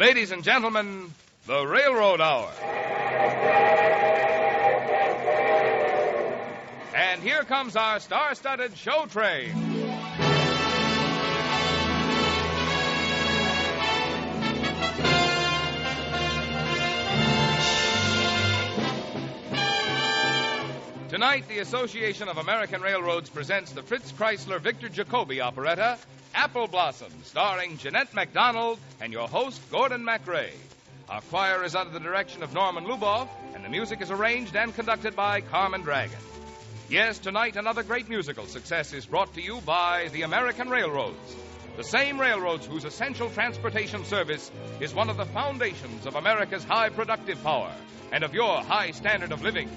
Ladies and gentlemen, the Railroad Hour. And here comes our star-studded show train. Tonight, the Association of American Railroads presents the Fritz Chrysler Victor Jacobi operetta, Apple Blossom, starring Jeanette MacDonald and your host, Gordon Macrae. Our choir is under the direction of Norman Luboff, and the music is arranged and conducted by Carmen Dragon. Yes, tonight another great musical success is brought to you by the American Railroads. The same railroads whose essential transportation service is one of the foundations of America's high productive power and of your high standard of living.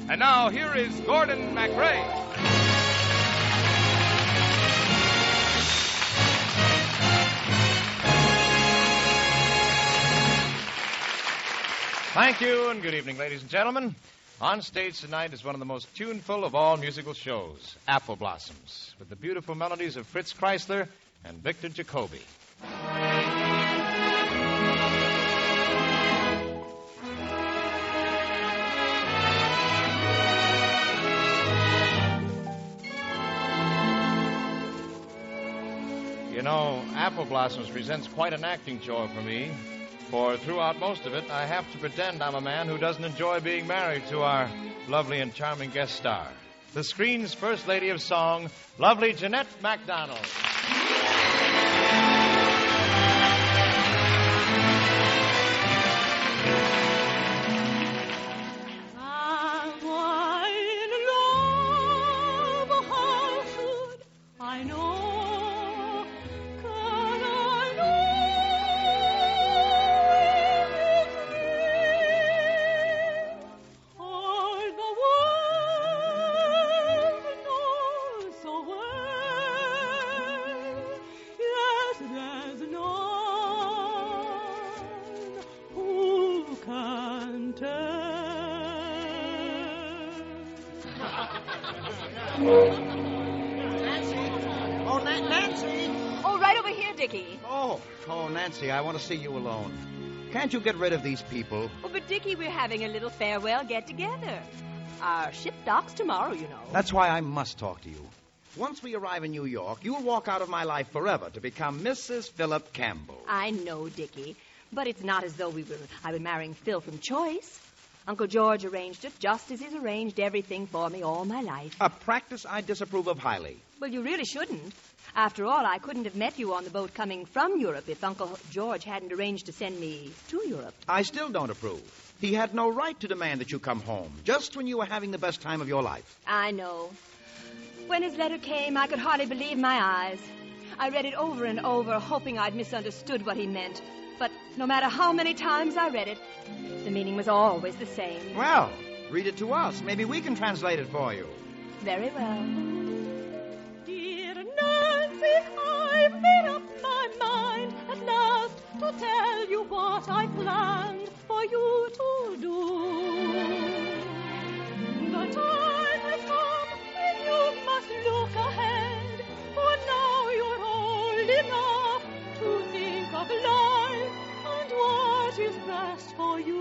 And now, here is Gordon Macrae. Thank you, and good evening, ladies and gentlemen. On stage tonight is one of the most tuneful of all musical shows, Apple Blossoms, with the beautiful melodies of Fritz Chrysler and Victor Jacobi. You know, Apple Blossoms presents quite an acting chore for me, for throughout most of it, I have to pretend I'm a man who doesn't enjoy being married to our lovely and charming guest star, the screen's first lady of song, lovely Jeanette MacDonald. Nancy, I want to see you alone. Can't you get rid of these people? Oh, but Dickie, we're having a little farewell get-together. Our ship docks tomorrow, you know. That's why I must talk to you. Once we arrive in New York, you'll walk out of my life forever to become Mrs. Philip Campbell. I know, Dickie, but it's not as though I were marrying Phil from choice. Uncle George arranged it just as he's arranged everything for me all my life. A practice I disapprove of highly. Well, you really shouldn't. After all, I couldn't have met you on the boat coming from Europe if Uncle George hadn't arranged to send me to Europe. I still don't approve. He had no right to demand that you come home, just when you were having the best time of your life. I know. When his letter came, I could hardly believe my eyes. I read it over and over, hoping I'd misunderstood what he meant. But no matter how many times I read it, the meaning was always the same. Well, read it to us. Maybe we can translate it for you. Very well. I've made up my mind at last to tell you what I planned for you to do. The time has come when you must look ahead, for now you're old enough to think of life and what is best for you.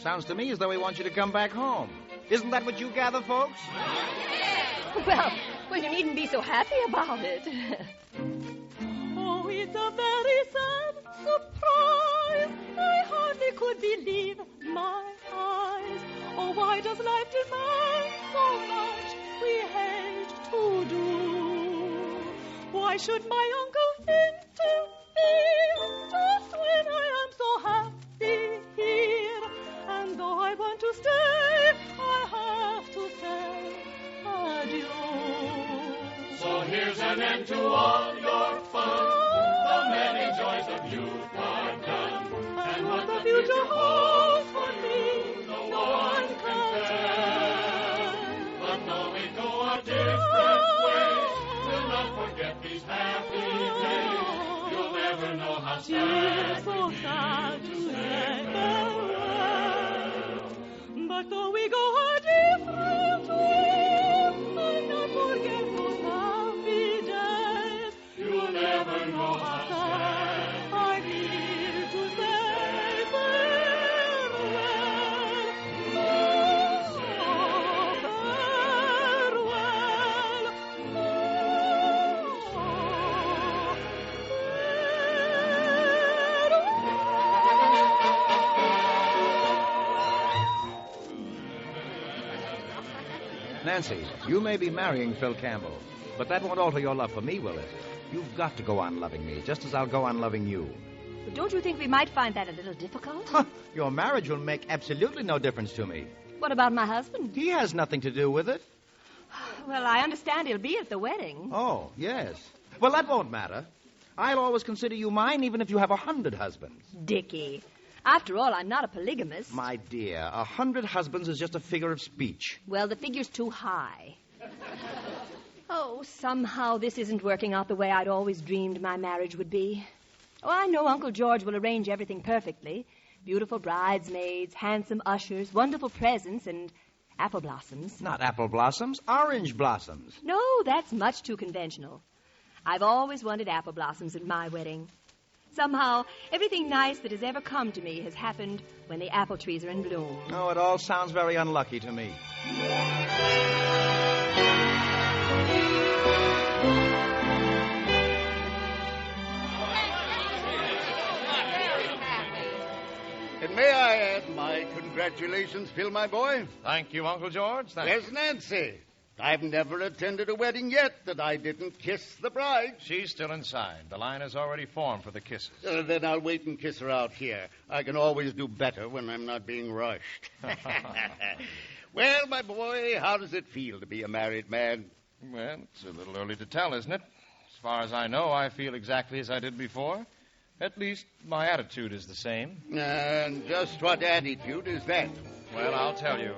Sounds to me as though he wants you to come back home. Isn't that what you gather, folks? Well, you needn't be so happy about it. Oh, it's a very sad surprise. I hardly could believe my eyes. Oh, why does life demand so much we hate to do? Why should my uncle interfere just when I am so happy here? And though I want to stay, I have to say adieu. So here's an end to all your fun. never know how sad. It's so sad to say farewell. But though we go our different ways, I'll not forget those happy days. You'll never know how sad I feel to say farewell. Oh, farewell. Nancy, you may be marrying Phil Campbell, but that won't alter your love for me, will it? You've got to go on loving me, just as I'll go on loving you. But don't you think we might find that a little difficult? Your marriage will make absolutely no difference to me. What about my husband? He has nothing to do with it. Well, I understand he'll be at the wedding. Oh, yes. Well, that won't matter. I'll always consider you mine, even if you have 100 husbands. Dickie. After all, I'm not a polygamist. My dear, 100 husbands is just a figure of speech. Well, the figure's too high. Oh, somehow this isn't working out the way I'd always dreamed my marriage would be. Oh, I know Uncle George will arrange everything perfectly. Beautiful bridesmaids, handsome ushers, wonderful presents, and apple blossoms. Not apple blossoms, orange blossoms. No, that's much too conventional. I've always wanted apple blossoms at my wedding. Somehow, everything nice that has ever come to me has happened when the apple trees are in bloom. Oh, it all sounds very unlucky to me. And may I add my congratulations, Phil, my boy? Thank you, Uncle George. Thank you. Where's Nancy? I've never attended a wedding yet that I didn't kiss the bride. She's still inside. The line is already formed for the kisses. Then I'll wait and kiss her out here. I can always do better when I'm not being rushed. Well, my boy, how does it feel to be a married man? Well, it's a little early to tell, isn't it? As far as I know, I feel exactly as I did before. At least my attitude is the same. And just what attitude is that? Well, I'll tell you.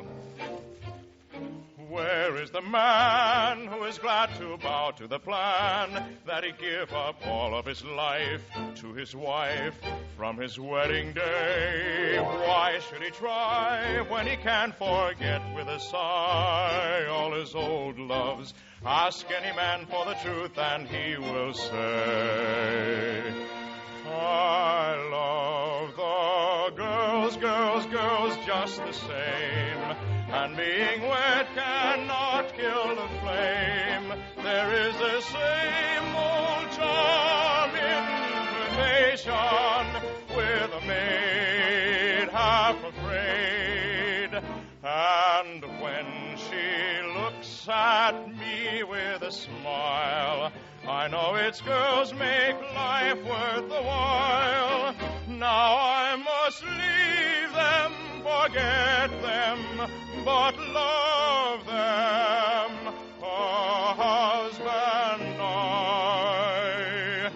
Where is the man who is glad to bow to the plan that he give up all of his life to his wife from his wedding day? Why should he try when he can forget with a sigh all his old loves? Ask any man for the truth and he will say, I love the girls, girls, girls just the same. And being wet cannot kill the flame. There is the same old charm invitation with a maid half afraid. And when she looks at me with a smile, I know it's girls make life worth the while. Now I must leave them, forget them, but love them, a husband I.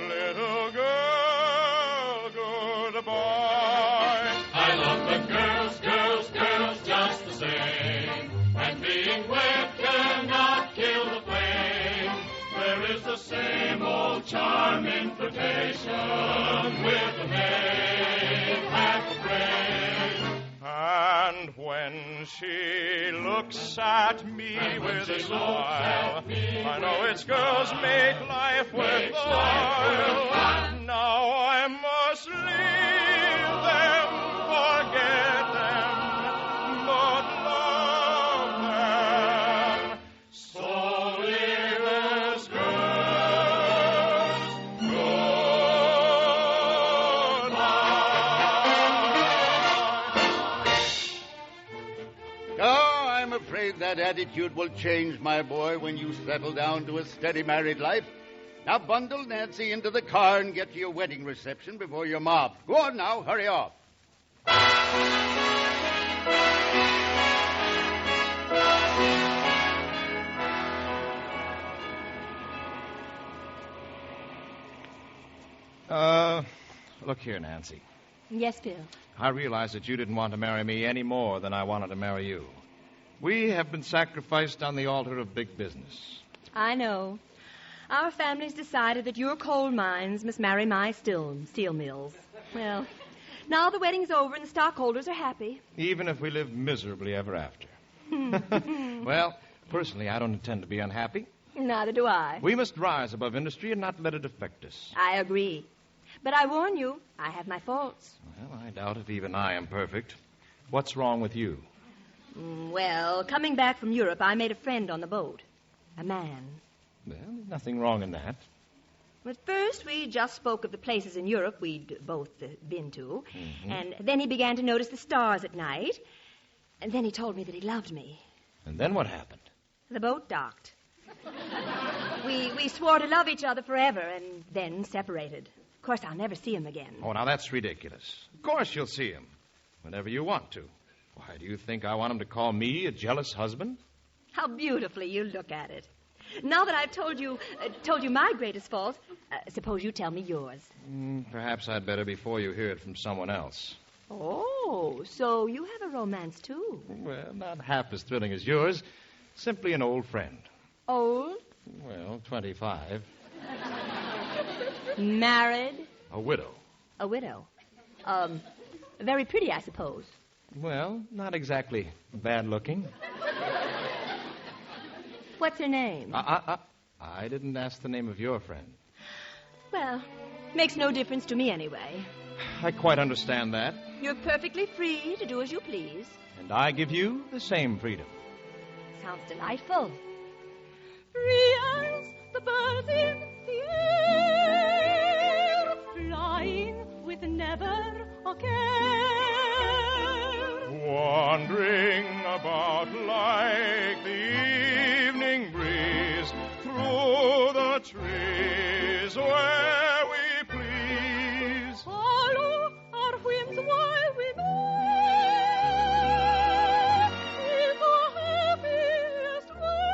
Little girl, goodbye. I love the girls, girls, girls just the same. And being wet cannot kill the flame. There is the same old charm invitation with the maid half afraid. And when she looks at me with a smile, I know it's girls make life worthwhile. Now I must leave them, forget them, but love them. So leave us girls, goodbye. Oh, I'm afraid that attitude will change, my boy, when you settle down to a steady married life. Now bundle Nancy into the car and get to your wedding reception before you're mobbed. Go on now, hurry off. Look here, Nancy. Yes, Bill. I realize that you didn't want to marry me any more than I wanted to marry you. We have been sacrificed on the altar of big business. I know. Our family's decided that your coal mines must marry my steel mills. Well, now the wedding's over and the stockholders are happy. Even if we live miserably ever after. Well, personally, I don't intend to be unhappy. Neither do I. We must rise above industry and not let it affect us. I agree. But I warn you, I have my faults. Well, I doubt if even I am perfect. What's wrong with you? Well, coming back from Europe, I made a friend on the boat. A man. Well, there's nothing wrong in that. At first, we just spoke of the places in Europe we'd both been to. Mm-hmm. And then he began to notice the stars at night. And then he told me that he loved me. And then what happened? The boat docked. We swore to love each other forever and then separated. Of course, I'll never see him again. Oh, now that's ridiculous. Of course you'll see him. Whenever you want to. Why, do you think I want him to call me a jealous husband? How beautifully you look at it. Now that I've told you my greatest fault, suppose you tell me yours. Perhaps I'd better before you hear it from someone else. Oh, so you have a romance, too. Well, not half as thrilling as yours. Simply an old friend. Old? Well, 25. Married? A widow. A widow. Very pretty, I suppose. Well, not exactly bad looking. What's her name? I didn't ask the name of your friend. Well, makes no difference to me anyway. I quite understand that. You're perfectly free to do as you please. And I give you the same freedom. Sounds delightful. Free as the birds in the air, flying with never a care. Wandering about like the evening breeze through the trees where we please. Follow our whims while we move in the happiest way.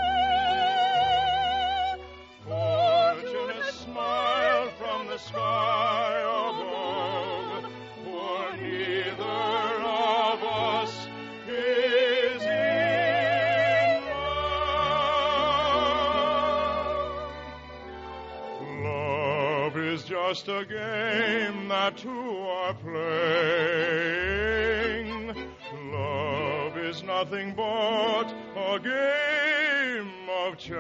Fortune has smiled from the sky above, for neither of us is in love. Love is just a game that two are playing. Love is nothing but a game of chance.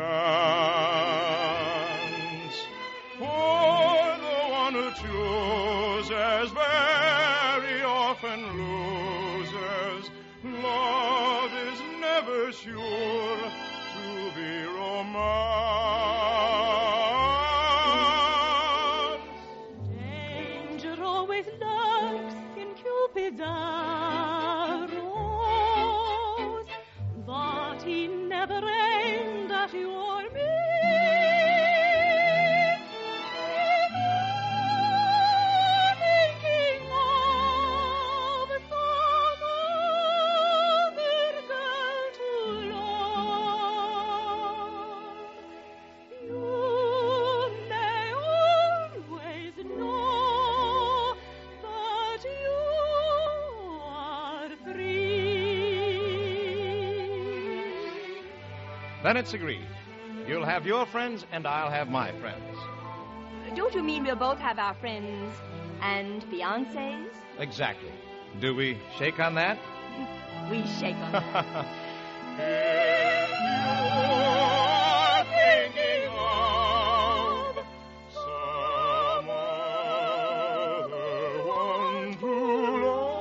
For the one who chooses very often loses. Love is never sure to be romance. Danger always lurks in Cupid's arrows, but he never aimed at you or me. Thinking of some other girl to love. You may always know that you are free. Then it's agreed. You'll have your friends, and I'll have my friends. Don't you mean we'll both have our friends and fiancés? Exactly. Do we shake on that? We shake on that. If you're thinking of some other one to love,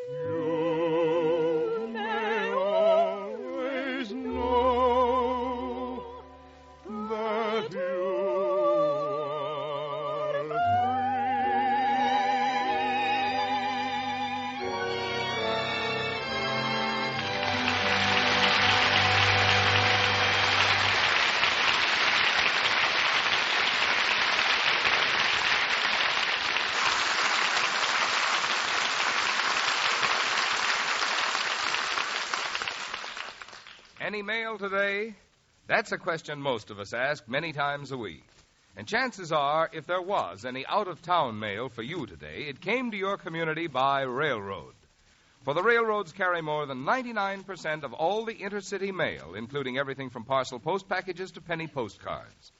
you may always know that you are free. Any mail today? That's a question most of us ask many times a week. And chances are, if there was any out-of-town mail for you today, it came to your community by railroad. For the railroads carry more than 99% of all the intercity mail, including everything from parcel post packages to penny postcards.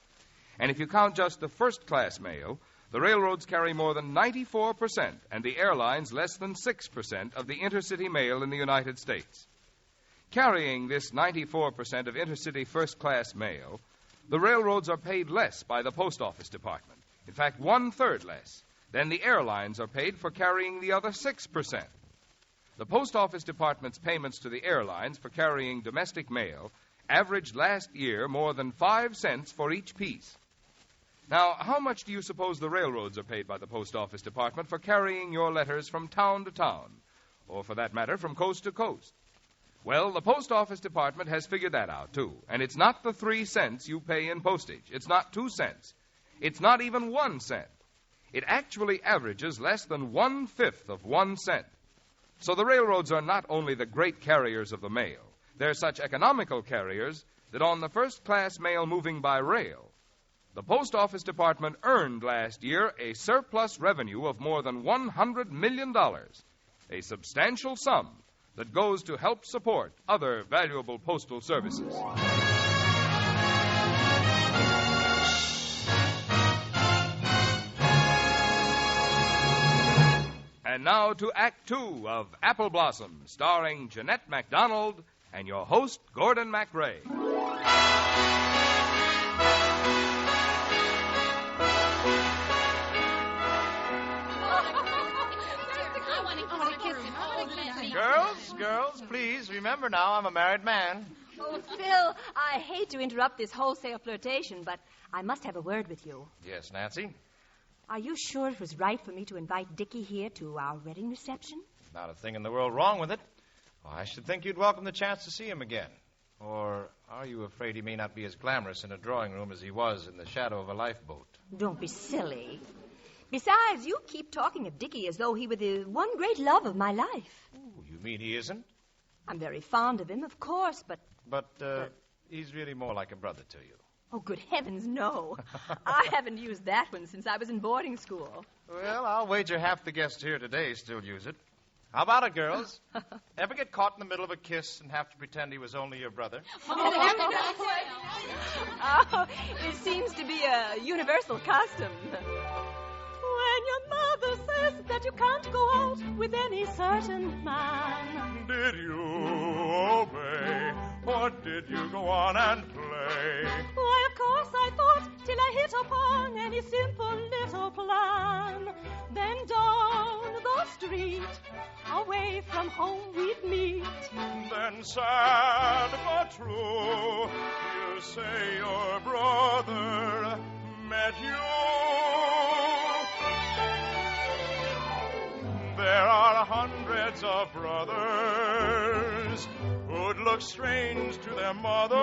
And if you count just the first-class mail, the railroads carry more than 94%, and the airlines less than 6% of the intercity mail in the United States. Carrying this 94% of intercity first-class mail, the railroads are paid less by the Post Office Department. In fact, 1/3 less than the airlines are paid for carrying the other 6%. The Post Office Department's payments to the airlines for carrying domestic mail averaged last year more than 5 cents for each piece. Now, how much do you suppose the railroads are paid by the Post Office Department for carrying your letters from town to town, or for that matter, from coast to coast? Well, the Post Office Department has figured that out, too. And it's not the 3 cents you pay in postage. It's not 2 cents. It's not even 1 cent. It actually averages less than 1/5 of 1 cent. So the railroads are not only the great carriers of the mail, they're such economical carriers that on the first-class mail moving by rail, the Post Office Department earned last year a surplus revenue of more than $100 million, a substantial sum that goes to help support other valuable postal services. And now to Act Two of Apple Blossom, starring Jeanette MacDonald and your host, Gordon Macrae. Girls, please, remember now, I'm a married man. Oh, Phil, I hate to interrupt this wholesale flirtation, but I must have a word with you. Yes, Nancy? Are you sure it was right for me to invite Dickie here to our wedding reception? Not a thing in the world wrong with it. Well, I should think you'd welcome the chance to see him again. Or are you afraid he may not be as glamorous in a drawing room as he was in the shadow of a lifeboat? Don't be silly. Besides, you keep talking of Dickie as though he were the one great love of my life. Oh, you mean he isn't? I'm very fond of him, of course, but... But he's really more like a brother to you. Oh, good heavens, no. I haven't used that one since I was in boarding school. Well, I'll wager half the guests here today still use it. How about it, girls? Ever get caught in the middle of a kiss and have to pretend he was only your brother? Oh, it seems to be a universal custom. When your mother says that you can't go out with any certain man. Did you obey, or did you go on and play? Why, of course I thought till I hit upon any simple little plan. Then down the street, away from home we'd meet. Then sad but true, you say your brother met you. There are hundreds of brothers who'd look strange to their mothers.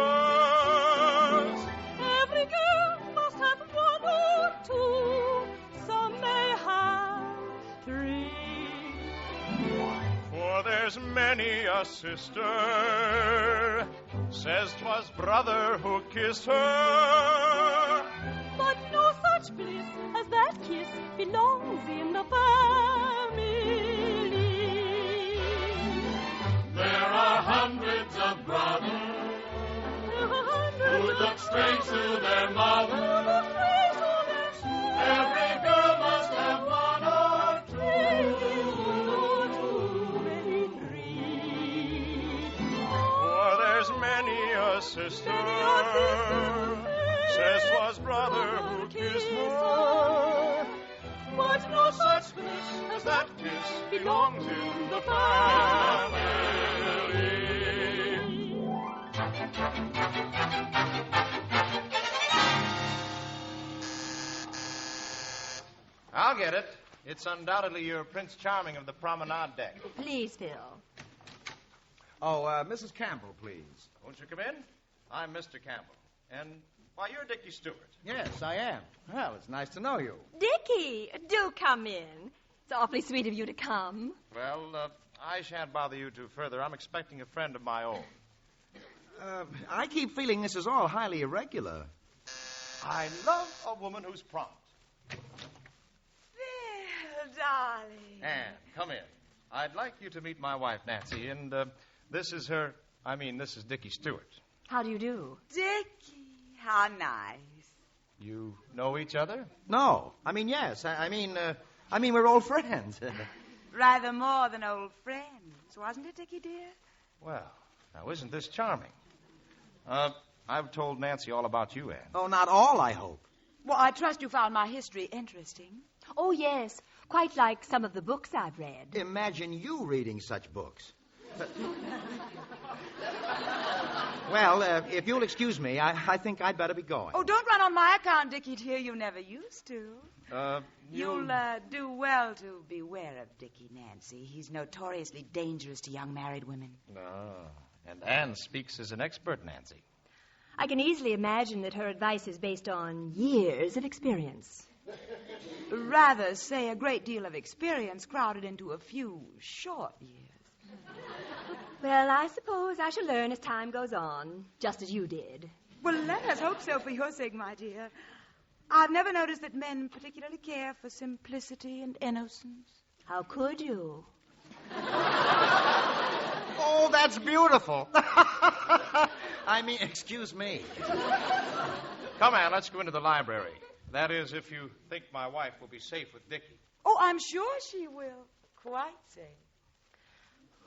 Every girl must have one or two, some may have 3. For there's many a sister says 'twas brother who kissed her. But no such bliss as that kiss belongs in the family. There are hundreds of brothers who look strange to their mothers. Every girl must have one or two, maybe 3. for there's many a sister says 'twas brother who kissed her. But no such bliss as that kiss belongs in the family. I'll get it. It's undoubtedly your Prince Charming of the promenade deck. Please, Phil. Oh, Mrs. Campbell, please. Won't you come in? I'm Mr. Campbell. And, why, you're Dickie Stewart. Yes, I am. Well, it's nice to know you. Dickie, do come in. It's awfully sweet of you to come. Well, I shan't bother you two further. I'm expecting a friend of my own. I keep feeling this is all highly irregular. I love a woman who's prompt. Phil, darling. Anne, come in. I'd like you to meet my wife, Nancy, and this is Dickie Stewart. How do you do? Dickie, how nice. You know each other? No. Yes. We're old friends. Rather more than old friends, wasn't it, Dickie, dear? Well, now isn't this charming? I've told Nancy all about you, Anne. Oh, not all, I hope. Well, I trust you found my history interesting. Oh, yes. Quite like some of the books I've read. Imagine you reading such books. Well, if you'll excuse me, I think I'd better be going. Oh, don't run on my account, Dickie, dear. You never used to. You'll do well to beware of Dickie, Nancy. He's notoriously dangerous to young married women. And Anne speaks as an expert, Nancy. I can easily imagine that her advice is based on years of experience. Rather say a great deal of experience crowded into a few short years. Well, I suppose I shall learn as time goes on, just as you did. Well, let us hope so for your sake, my dear. I've never noticed that men particularly care for simplicity and innocence. How could you? Oh, that's beautiful. Excuse me. Come, Anne, let's go into the library. That is, if you think my wife will be safe with Dickie. Oh, I'm sure she will. Quite safe.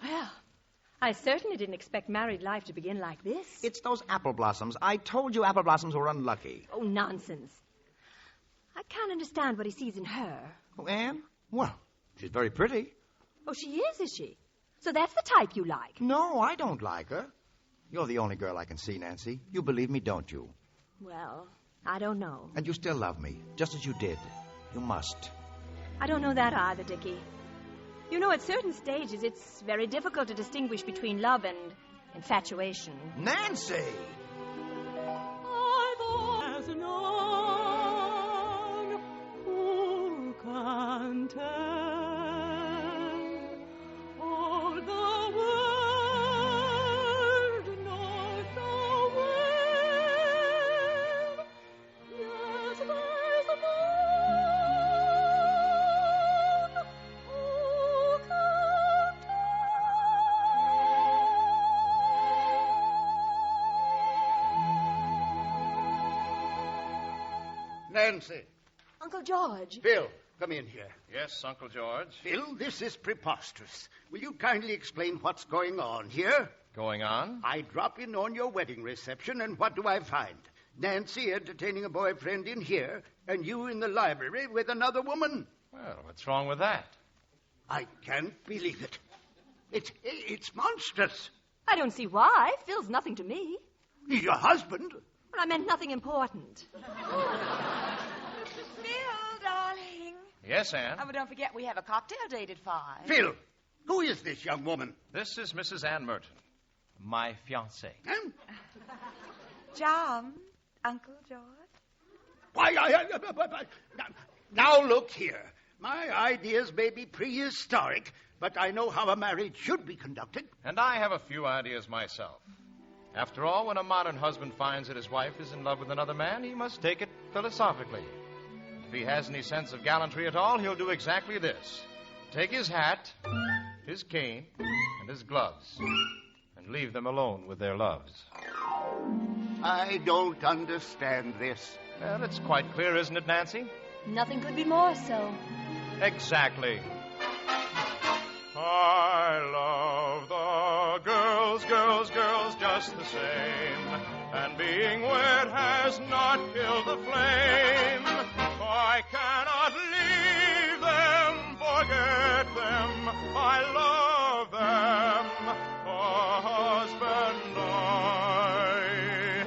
Well, I certainly didn't expect married life to begin like this. It's those apple blossoms. I told you apple blossoms were unlucky. Oh, nonsense. I can't understand what he sees in her. Oh, Anne? Well, she's very pretty. Oh, she is she? So that's the type you like? No, I don't like her. You're the only girl I can see, Nancy. You believe me, don't you? Well, I don't know. And you still love me, just as you did. You must. I don't know that either, Dickie. You know, at certain stages, it's very difficult to distinguish between love and infatuation. Nancy! There's none who can tell all the world knows the way. Yes, there's none who can Nancy. Uncle George. Phil, come in here. Yes, Uncle George. Phil, this is preposterous. Will you kindly explain what's going on here? Going on? I drop in on your wedding reception, and what do I find? Nancy entertaining a boyfriend in here, and you in the library with another woman. Well, what's wrong with that? I can't believe it. It's monstrous. I don't see why. Phil's nothing to me. He's your husband. But I meant nothing important. Phil, darling. Yes, Anne? Oh, but don't forget we have a cocktail date at 5. Phil, who is this young woman? This is Mrs. Ann Merton, my fiancée. Charmed, Uncle George. Why, now look here. My ideas may be prehistoric, but I know how a marriage should be conducted. And I have a few ideas myself. After all, when a modern husband finds that his wife is in love with another man, he must take it philosophically. If he has any sense of gallantry at all, he'll do exactly this. Take his hat, his cane, and his gloves, and leave them alone with their loves. I don't understand this. Well, it's quite clear, isn't it, Nancy? Nothing could be more so. Exactly. I love the girls, girls, girls just the same. And being wed has not killed the flame. I cannot leave them, forget them. I love them, a husband I.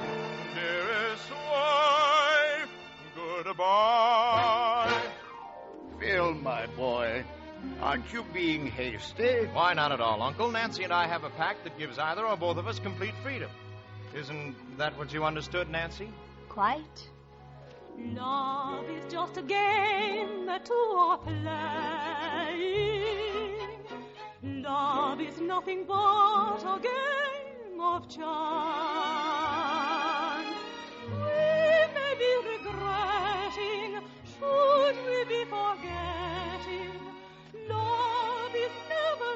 Dearest wife, goodbye. Phil, my boy, aren't you being hasty? Why not at all, Uncle? Nancy and I have a pact that gives either or both of us complete freedom. Isn't that what you understood, Nancy? Quite. Love is just a game that two are playing. Love is nothing but a game of chance. We may be regretting, should we be forgetting. Love is never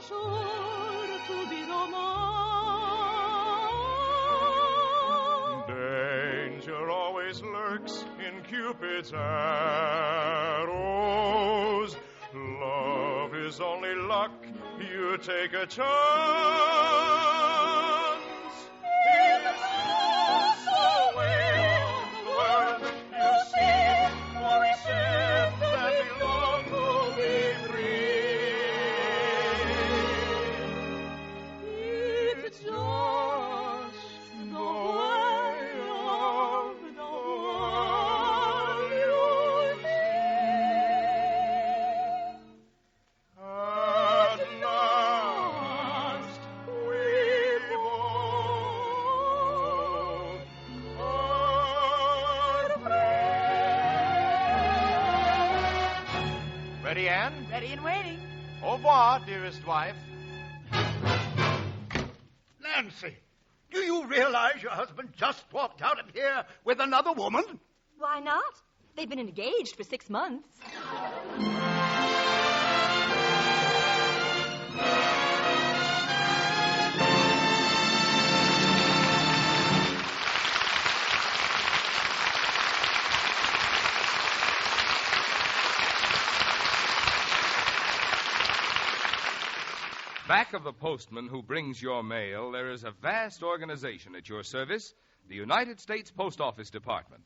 works in Cupid's arrows. Love is only luck, you take a chance. It's so way of the world, you see, for we ship that belong to be free. It's just the way of the world, you At last we both are free. Ready, Anne? Ready and waiting. Au revoir, dearest wife. Nancy, do you realize your husband just walked out of here with another woman? Why not? They've been engaged for 6 months. Back of the postman who brings your mail, there is a vast organization at your service, the United States Post Office Department.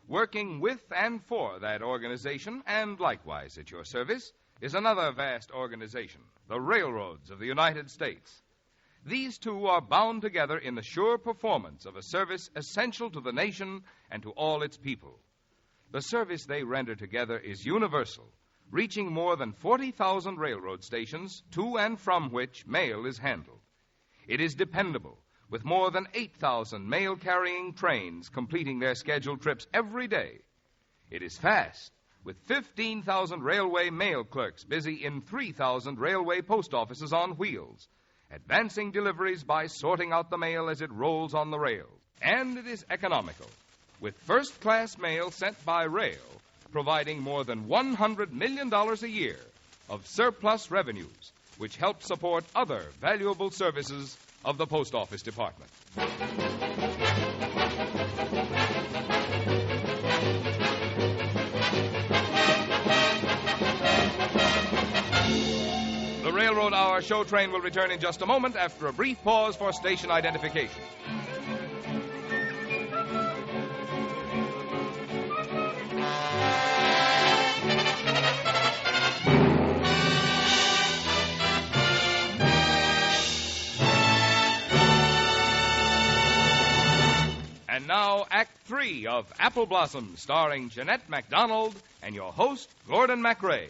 Working with and for that organization, and likewise at your service, is another vast organization, the Railroads of the United States. These two are bound together in the sure performance of a service essential to the nation and to all its people. The service they render together is universal, reaching more than 40,000 railroad stations, to and from which mail is handled. It is dependable, with more than 8,000 mail-carrying trains completing their scheduled trips every day. It is fast, with 15,000 railway mail clerks busy in 3,000 railway post offices on wheels, advancing deliveries by sorting out the mail as it rolls on the rails. And it is economical, with first-class mail sent by rail, providing more than $100 million a year of surplus revenues, which help support other valuable services of the Post Office Department. The Railroad Hour show train will return in just a moment after a brief pause for station identification. And now, Act 3 of Apple Blossom, starring Jeanette MacDonald and your host, Gordon Macrae.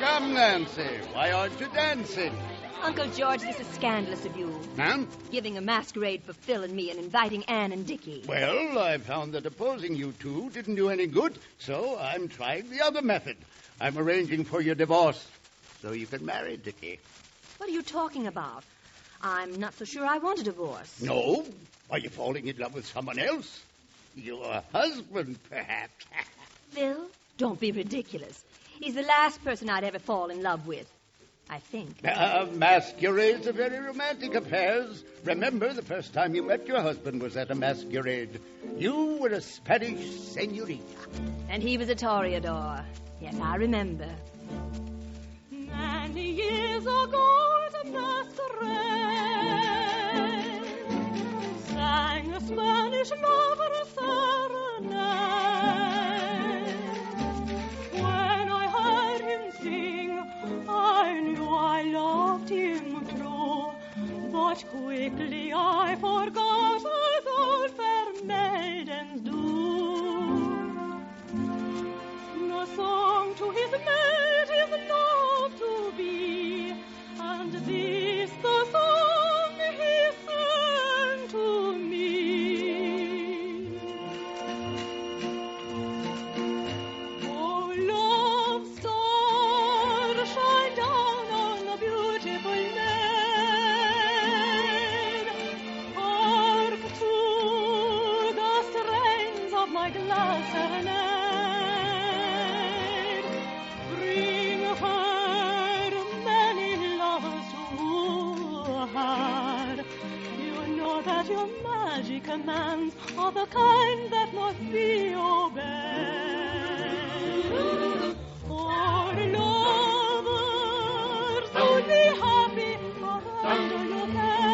Come, Nancy, why aren't you dancing? Uncle George, this is scandalous of you. Ma'am? Giving a masquerade for Phil and me and inviting Anne and Dickie. Well, I found that opposing you two didn't do any good, so I'm trying the other method. I'm arranging for your divorce so you can marry Dickie. What are you talking about? I'm not so sure I want a divorce. No? Are you falling in love with someone else? Your husband, perhaps. Phil, don't be ridiculous. He's the last person I'd ever fall in love with, I think. Masquerades are very romantic affairs. Remember, the first time you met your husband was at a masquerade. You were a Spanish senorita. And he was a toreador. Yes, I remember. Many years ago at a masquerade sang a Spanish lover a serenade. When I heard him sing, I knew I loved him true, but quickly I forgot as all fair maidens do. A song to his mate is love to be, and this the song he sang to me. Oh, love star, shine down on the beautiful maid, that your magic commands are the kind that must be obeyed. For lovers who be happy are under your care.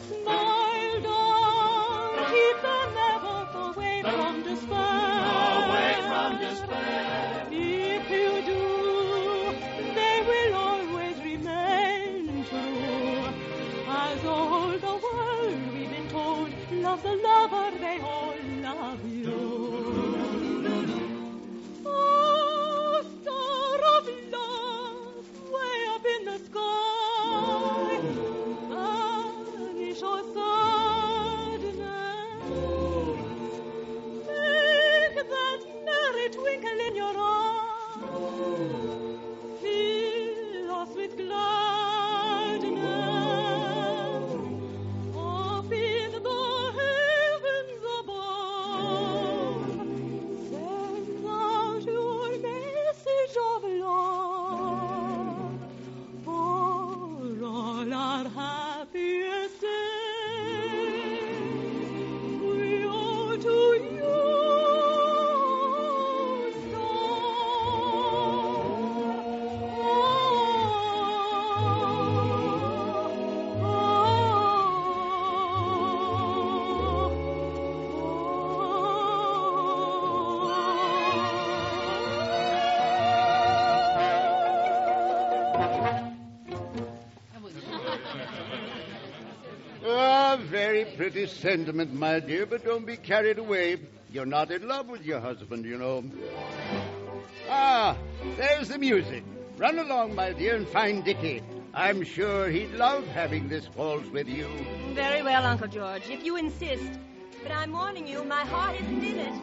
Smile, darling, keep them ever away from despair. Away from despair. If you do, they will always remain true. As all the world we've been told loves a lover, they all love you. Oh, star of love, way up in the sky, vanish or sadness. Make that merry twinkle in your eye fill us with gladness. Up in the heavens above, send out your message of love for all our happiest days. We owe to you, Very pretty sentiment, my dear, but don't be carried away. You're not in love with your husband, you know. Ah, there's the music. Run along, my dear, and find Dickie. I'm sure he'd love having this waltz with you. Very well, Uncle George, if you insist. But I'm warning you, my heart isn't in it.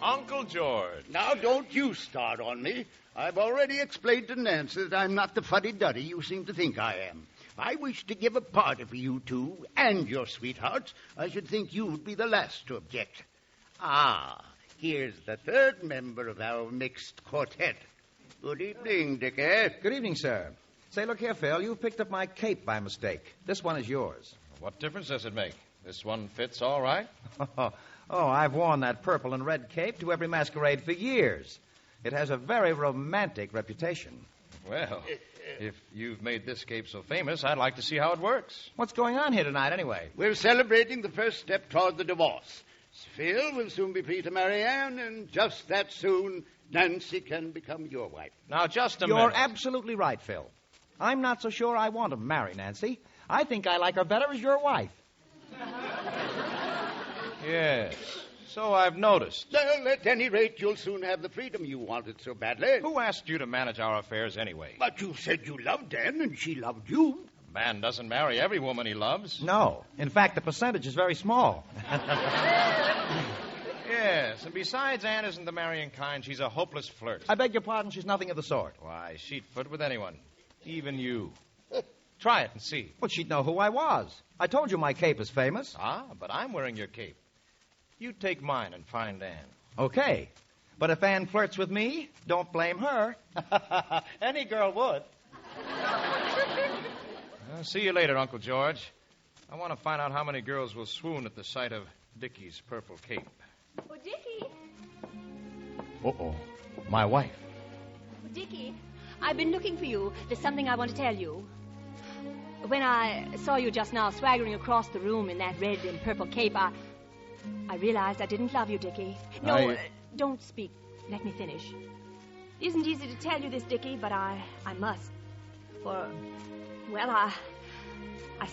Uncle George. Now, don't you start on me. I've already explained to Nancy that I'm not the fuddy-duddy you seem to think I am. If I wish to give a party for you two and your sweethearts, I should think you'd be the last to object. Ah, here's the third member of our mixed quartet. Good evening, Dickie. Good evening, sir. Say, look here, Phil. You picked up my cape by mistake. This one is yours. What difference does it make? This one fits all right. Oh, I've worn that purple and red cape to every masquerade for years. It has a very romantic reputation. Well, if you've made this cape so famous, I'd like to see how it works. What's going on here tonight, anyway? We're celebrating the first step toward the divorce. Phil will soon be free to marry Anne, and just that soon, Nancy can become your wife. Now, just a minute. You're absolutely right, Phil. I'm not so sure I want to marry Nancy. I think I like her better as your wife. Yes, so I've noticed. Well, at any rate, you'll soon have the freedom you wanted so badly. Who asked you to manage our affairs anyway? But you said you loved Anne, and she loved you. A man doesn't marry every woman he loves. No. In fact, the percentage is very small. Yes, and besides, Anne isn't the marrying kind. She's a hopeless flirt. I beg your pardon, she's nothing of the sort. Why, she'd flirt with anyone, even you. Try it and see. Well, she'd know who I was. I told you my cape is famous. Ah, but I'm wearing your cape. You take mine and find Anne. Okay. But if Anne flirts with me, don't blame her. Any girl would. I'll see you later, Uncle George. I want to find out how many girls will swoon at the sight of Dickie's purple cape. Oh, Dickie. Uh-oh. My wife. Oh, Dickie, I've been looking for you. There's something I want to tell you. When I saw you just now swaggering across the room in that red and purple cape, I realized I didn't love you, Dickie. No, don't speak. Let me finish. It isn't easy to tell you this, Dickie, but I must. For, well, I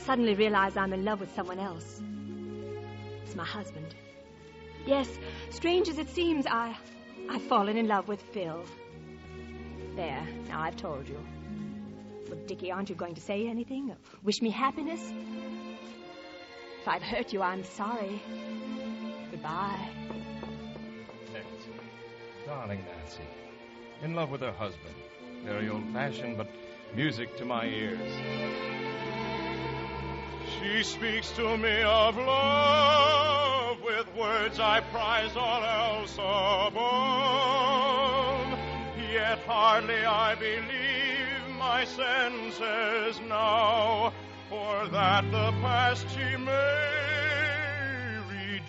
suddenly realize I'm in love with someone else. It's my husband. Yes, strange as it seems, I've fallen in love with Phil. There, now I've told you. But, Dickie, aren't you going to say anything? Wish me happiness? If I've hurt you, I'm sorry. Goodbye. Nancy. Darling Nancy. In love with her husband. Very old-fashioned, but music to my ears. She speaks to me of love with words I prize all else above. Yet hardly I believe my senses now, for that the past she may redeem.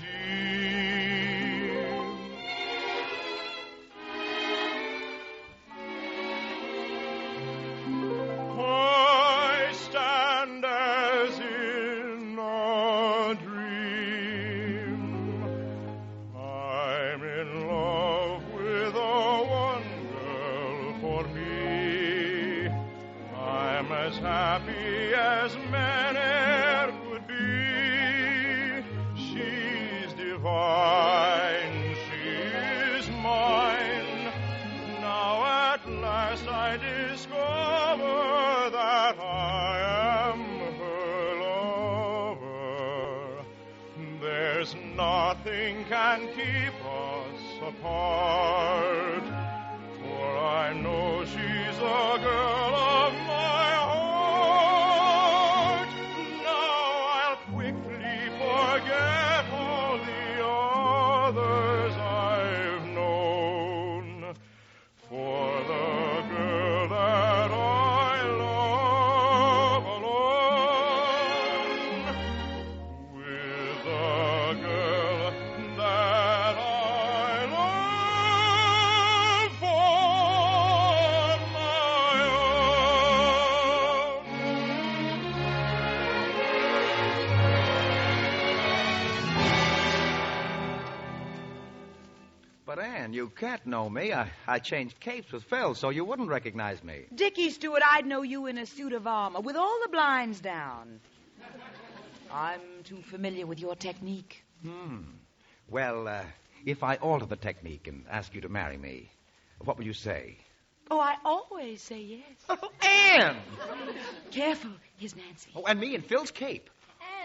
I stand as in a dream. I'm in love with a one girl for me. I'm as happy as man e'er could be. She's divine, she's mine. Now at last I discover that I am her lover. There's nothing can keep us apart, for I know she's a girl of my heart. Now I'll quickly forget all the others I've known, for the girl that I love alone, with the girl that I love for my own. But, Ann, you can't know me. I changed capes with Phil, so you wouldn't recognize me. Dickie Stewart, I'd know you in a suit of armor with all the blinds down. I'm too familiar with your technique. Well, if I alter the technique and ask you to marry me, what will you say? Oh, I always say yes. Oh, Ann! Careful, here's Nancy. Oh, and me in Phil's cape.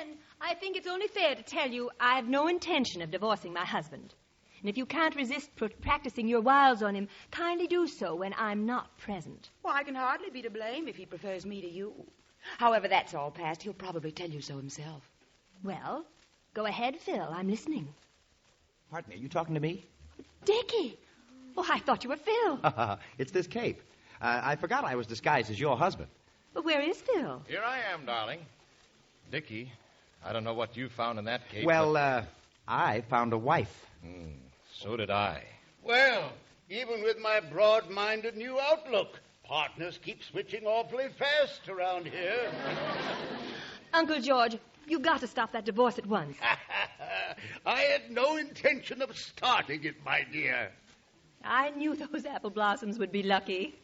And I think it's only fair to tell you I have no intention of divorcing my husband. And if you can't resist practicing your wiles on him, kindly do so when I'm not present. Well, I can hardly be to blame if he prefers me to you. However, that's all past. He'll probably tell you so himself. Well, go ahead, Phil. I'm listening. Pardon me, are you talking to me? Dickie! Oh, I thought you were Phil. It's this cape. I forgot I was disguised as your husband. But where is Phil? Here I am, darling. Dickie, I don't know what you found in that cape. Well, I found a wife. So did I. Well, even with my broad-minded new outlook, partners keep switching awfully fast around here. Uncle George, you've got to stop that divorce at once. I had no intention of starting it, my dear. I knew those apple blossoms would be lucky.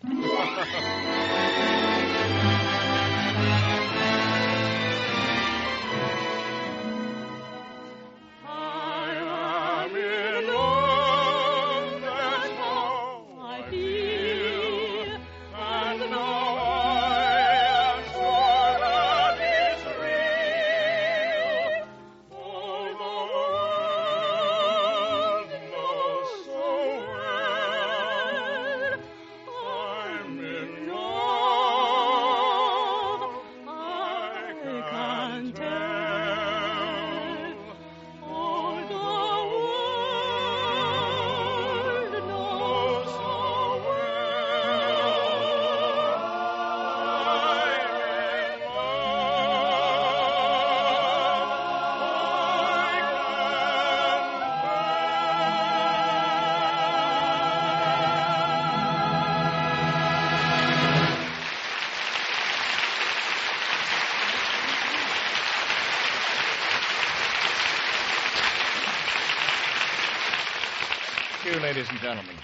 Thank you, ladies and gentlemen.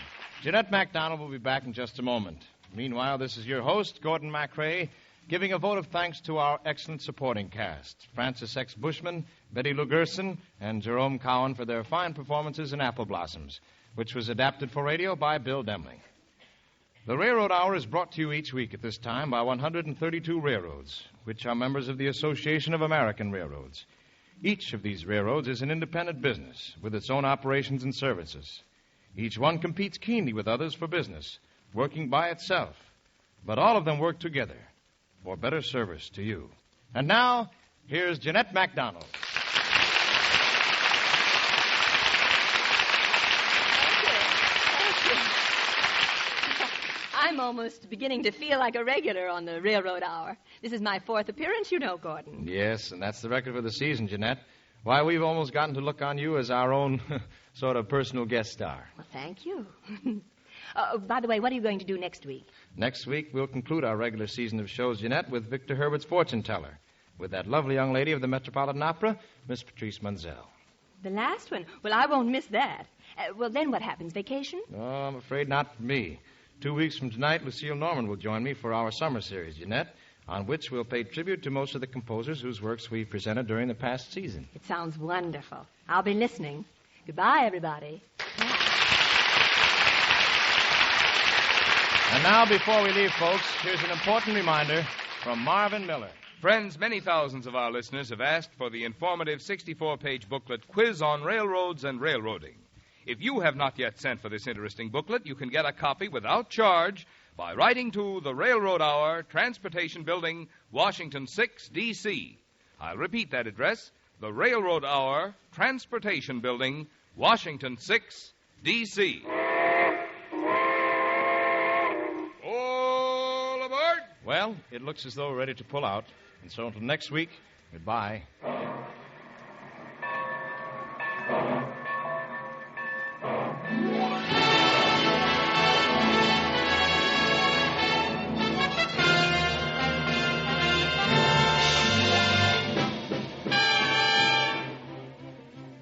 Jeanette MacDonald will be back in just a moment. Meanwhile, this is your host, Gordon Macrae, giving a vote of thanks to our excellent supporting cast, Francis X. Bushman, Betty Lou Gerson, and Jerome Cowan for their fine performances in Apple Blossoms, which was adapted for radio by Bill Demling. The Railroad Hour is brought to you each week at this time by 132 railroads, which are members of the Association of American Railroads. Each of these railroads is an independent business with its own operations and services. Each one competes keenly with others for business, working by itself. But all of them work together for better service to you. And now, here's Jeanette MacDonald. I'm almost beginning to feel like a regular on the Railroad Hour. This is my 4th appearance, you know, Gordon. Yes, and that's the record for the season, Jeanette. Why, we've almost gotten to look on you as our own sort of personal guest star. Well, thank you. By the way, what are you going to do next week? Next week, we'll conclude our regular season of shows, Jeanette, with Victor Herbert's Fortune Teller, with that lovely young lady of the Metropolitan Opera, Miss Patrice Munzel. The last one? Well, I won't miss that. Well, then what happens? Vacation? Oh, I'm afraid not for me. 2 weeks from tonight, Lucille Norman will join me for our summer series, Jeanette, on which we'll pay tribute to most of the composers whose works we've presented during the past season. It sounds wonderful. I'll be listening. Goodbye, everybody. And now, before we leave, folks, here's an important reminder from Marvin Miller. Friends, many thousands of our listeners have asked for the informative 64-page booklet, Quiz on Railroads and Railroading. If you have not yet sent for this interesting booklet, you can get a copy without charge by writing to the Railroad Hour, Transportation Building, Washington 6, D.C. I'll repeat that address, the Railroad Hour, Transportation Building, Washington 6, D.C. All aboard! Well, it looks as though we're ready to pull out. And so until next week, goodbye.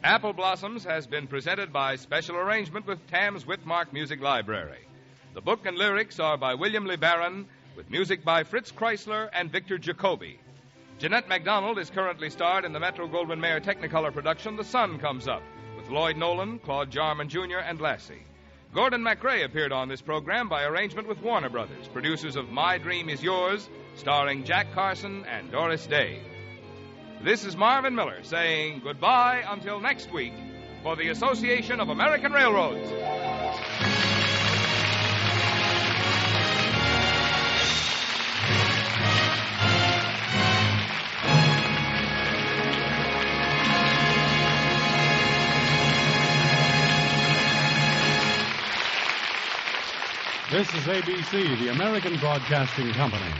Apple Blossoms has been presented by special arrangement with Tams Whitmark Music Library. The book and lyrics are by William LeBaron, with music by Fritz Kreisler and Victor Jacobi. Jeanette MacDonald is currently starred in the Metro-Goldwyn-Mayer Technicolor production, The Sun Comes Up, with Lloyd Nolan, Claude Jarman Jr., and Lassie. Gordon Macrae appeared on this program by arrangement with Warner Brothers, producers of My Dream Is Yours, starring Jack Carson and Doris Day. This is Marvin Miller saying goodbye until next week for the Association of American Railroads. This is ABC, the American Broadcasting Company.